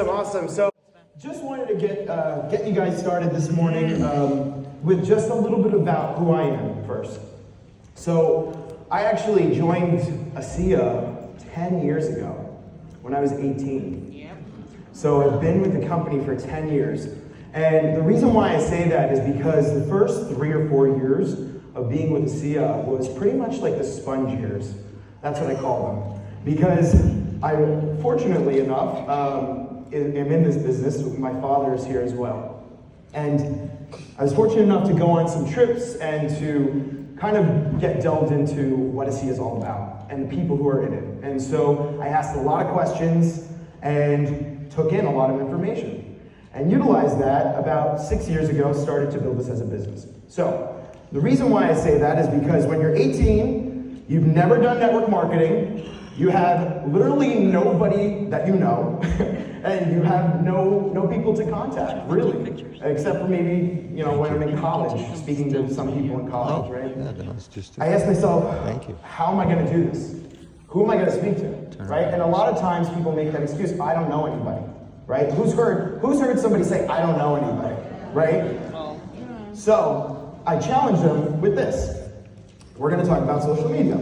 Awesome. So just wanted to get you guys started this morning with just a little bit about who I am first. So I actually joined ASEA 10 years ago when I was 18. Yep. So I've been with the company for 10 years. And the reason why I say that is because the first 3 or 4 years of being with ASEA was pretty much like the sponge years. That's what I call them. Because I, fortunately enough, am in this business. My father is here as well. And I was fortunate enough to go on some trips and to kind of get delved into what ASEA is all about and the people who are in it. And so I asked a lot of questions and took in a lot of information and utilized that about 6 years ago, started to build this as a business. So the reason why I say that is because when you're 18, you've never done network marketing, you have literally nobody that you know, and you have no people to contact, really, except for maybe, when I'm in college, speaking to some people in college, right? I asked myself, how am I going to do this? Who am I going to speak to, right? And a lot of times people make that excuse, I don't know anybody, right? Who's heard somebody say, I don't know anybody, right? So I challenge them with this. We're going to talk about social media.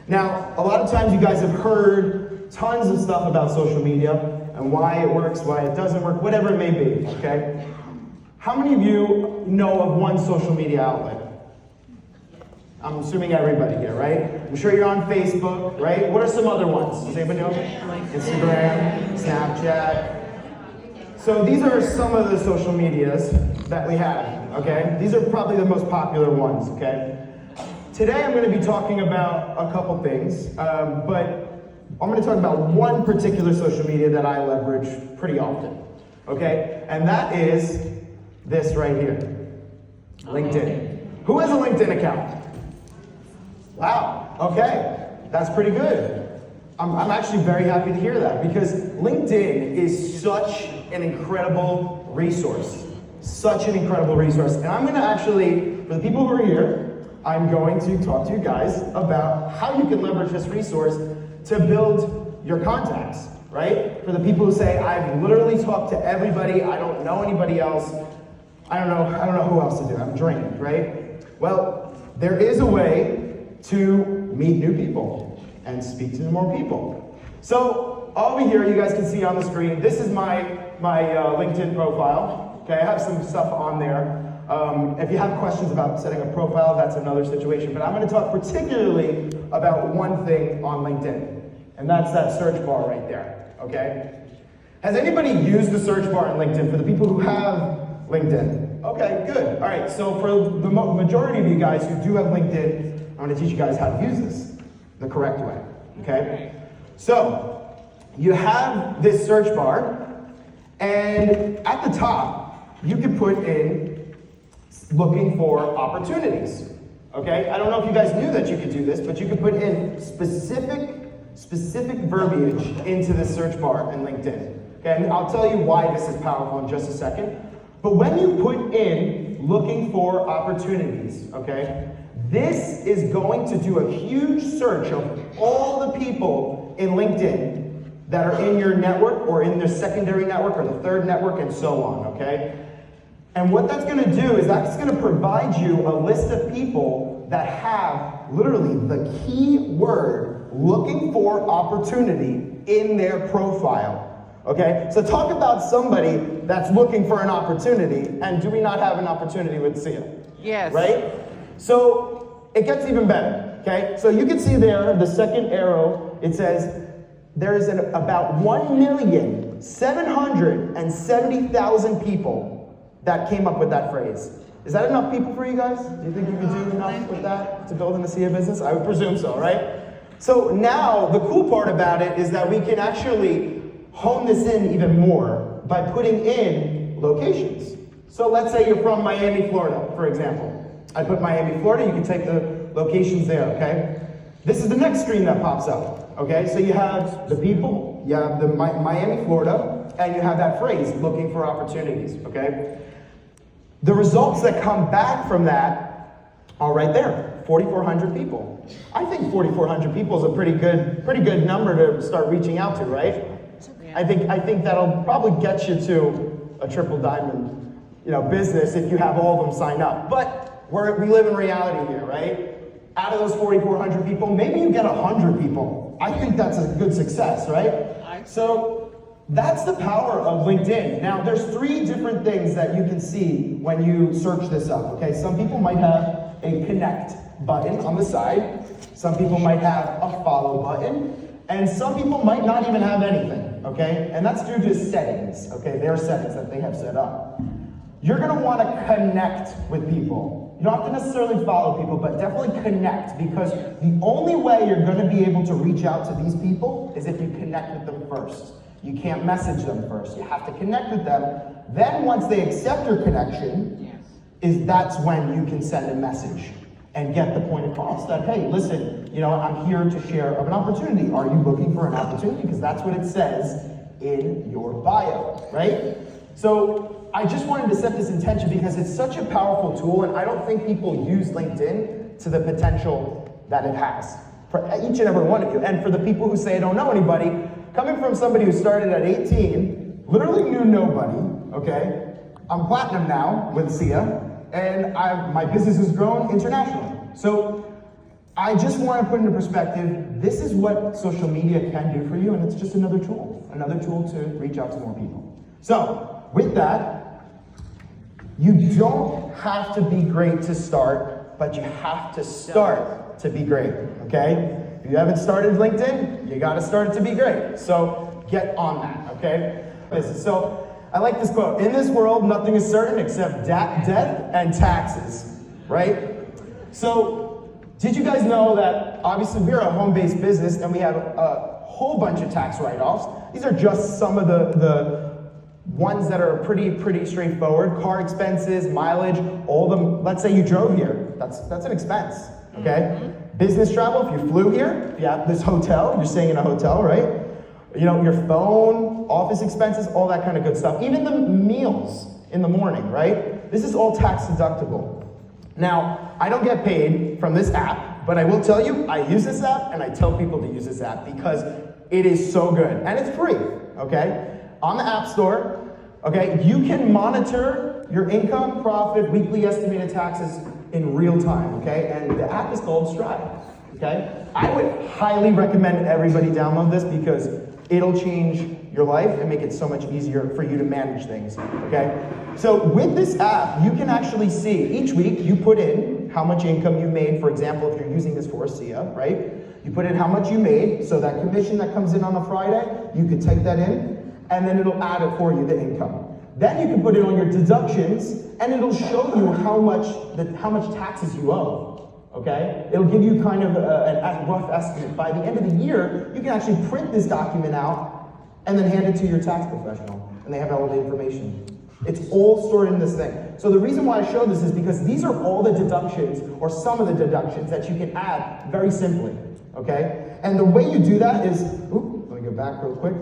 Now, a lot of times you guys have heard tons of stuff about social media and why it works, why it doesn't work, whatever it may be, okay? How many of you know of one social media outlet? I'm assuming everybody here, right? I'm sure you're on Facebook, right? What are some other ones? Does anybody know? Instagram, Snapchat. So these are some of the social medias that we have, okay? These are probably the most popular ones, okay? Today I'm going to be talking about a couple things, but I'm going to talk about one particular social media that I leverage pretty often, okay? And that is this right here, LinkedIn. Who has a LinkedIn account? Wow, okay, that's pretty good. I'm actually very happy to hear that because LinkedIn is such an incredible resource, And I'm going to actually, for the people who are here, I'm going to talk to you guys about how you can leverage this resource to build your contacts, right? For the people who say, I've literally talked to everybody, I don't know anybody else, I don't know who else to do, I'm drained, right? Well, there is a way to meet new people and speak to more people. So over here, you guys can see on the screen, this is my LinkedIn profile. Okay, I have some stuff on there. If you have questions about setting a profile, that's another situation. But I'm going to talk particularly about one thing on LinkedIn, and that's that search bar right there, okay? Has anybody used the search bar on LinkedIn for the people who have LinkedIn? Okay, good. All right, so for the majority of you guys who do have LinkedIn, I'm going to teach you guys how to use this the correct way, okay? So you have this search bar, and at the top, you can put in looking for opportunities, okay? I don't know if you guys knew that you could do this, but you could put in specific verbiage into the search bar in LinkedIn, okay? And I'll tell you why this is powerful in just a second. But when you put in looking for opportunities, okay, this is going to do a huge search of all the people in LinkedIn that are in your network or in the secondary network or the third network and so on, okay? And what that's going to do is that's going to provide you a list of people that have literally the key word looking for opportunity in their profile, okay? So talk about somebody that's looking for an opportunity, and do we not have an opportunity with ASEA? Yes. Right? So it gets even better, okay? So you can see there, the second arrow, it says there's about 1,770,000 people that came up with that phrase. Is that enough people for you guys? Do you think you could do enough with that to build an ASEA business? I would presume so, right? So now, the cool part about it is that we can actually hone this in even more by putting in locations. So let's say you're from Miami, Florida, for example. I put Miami, Florida, you can take the locations there, okay? This is the next screen that pops up, okay? So you have the people, you have the Miami, Florida, and you have that phrase, looking for opportunities, okay? The results that come back from that are right there, 4,400 people. I think 4,400 people is a pretty good number to start reaching out to, right? I think that'll probably get you to a triple diamond, business if you have all of them signed up. But we live in reality here, right? Out of those 4,400 people, maybe you get 100 people. I think that's a good success, right? So that's the power of LinkedIn. Now, there's 3 different things that you can see when you search this up, okay? Some people might have a connect button on the side. Some people might have a follow button. And some people might not even have anything, okay? And that's due to settings, okay? There are settings that they have set up. You're gonna wanna connect with people. You don't have to necessarily follow people, but definitely connect, because the only way you're gonna be able to reach out to these people is if you connect with them first. You can't message them first. You have to connect with them. Then once they accept your connection, that's when you can send a message and get the point across that, hey, listen, I'm here to share of an opportunity. Are you looking for an opportunity? Because that's what it says in your bio, right? So I just wanted to set this intention because it's such a powerful tool, and I don't think people use LinkedIn to the potential that it has for each and every one of you. And for the people who say I don't know anybody, coming from somebody who started at 18, literally knew nobody, okay? I'm platinum now with ASEA, and my business has grown internationally. So I just want to put into perspective, this is what social media can do for you, and it's just another tool to reach out to more people. So with that, you don't have to be great to start, but you have to start to be great, okay? If you haven't started LinkedIn, you got to start it to be great. So get on that, okay? So I like this quote. In this world, nothing is certain except death and taxes, right? So did you guys know that obviously we're a home-based business and we have a whole bunch of tax write-offs. These are just some of the ones that are pretty straightforward. Car expenses, mileage, all them. Let's say you drove here. That's an expense, okay? Mm-hmm. Business travel, if you flew here, if you have this hotel, you're staying in a hotel, right? Your phone, office expenses, all that kind of good stuff. Even the meals in the morning, right? This is all tax deductible. Now, I don't get paid from this app, but I will tell you, I use this app and I tell people to use this app because it is so good. And it's free, okay? On the App Store, okay, you can monitor your income, profit, weekly estimated taxes in real time, okay? And the app is called Stride, okay? I would highly recommend everybody download this because it'll change your life and make it so much easier for you to manage things, okay? So with this app, you can actually see each week you put in how much income you made. For example, if you're using this for ASEA, right? You put in how much you made, so that commission that comes in on a Friday, you could type that in, and then it'll add it for you, the income. Then you can put it on your deductions, and it'll show you how much taxes you owe. Okay? It'll give you kind of a rough estimate. By the end of the year, you can actually print this document out and then hand it to your tax professional, and they have all the information. It's all stored in this thing. So the reason why I show this is because these are all the deductions, or some of the deductions that you can add very simply, okay? And the way you do that is, let me go back real quick,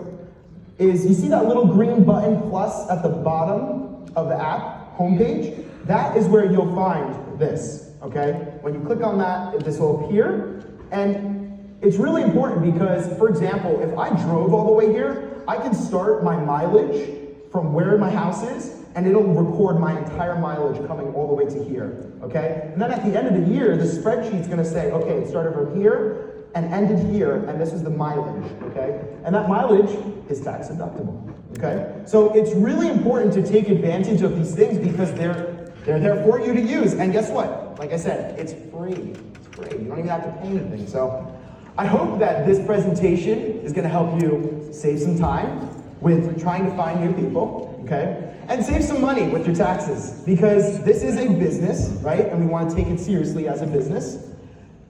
is you see that little green button plus at the bottom of the app homepage? That is where you'll find this. Okay? When you click on that, this will appear, and it's really important because, for example, if I drove all the way here, I can start my mileage from where my house is, and it'll record my entire mileage coming all the way to here, okay? And then at the end of the year, the spreadsheet's gonna say, okay, it started from here and ended here, and this is the mileage, okay? And that mileage is tax deductible, okay? So it's really important to take advantage of these things because they're there for you to use. And guess what? Like I said, it's free. It's free. You don't even have to pay anything. So I hope that this presentation is going to help you save some time with trying to find new people, okay? And save some money with your taxes because this is a business, right? And we want to take it seriously as a business.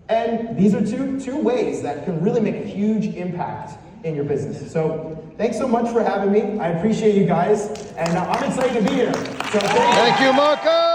And these are two ways that can really make a huge impact in your business. So thanks so much for having me. I appreciate you guys, and I'm excited to be here. So thank you, Marco.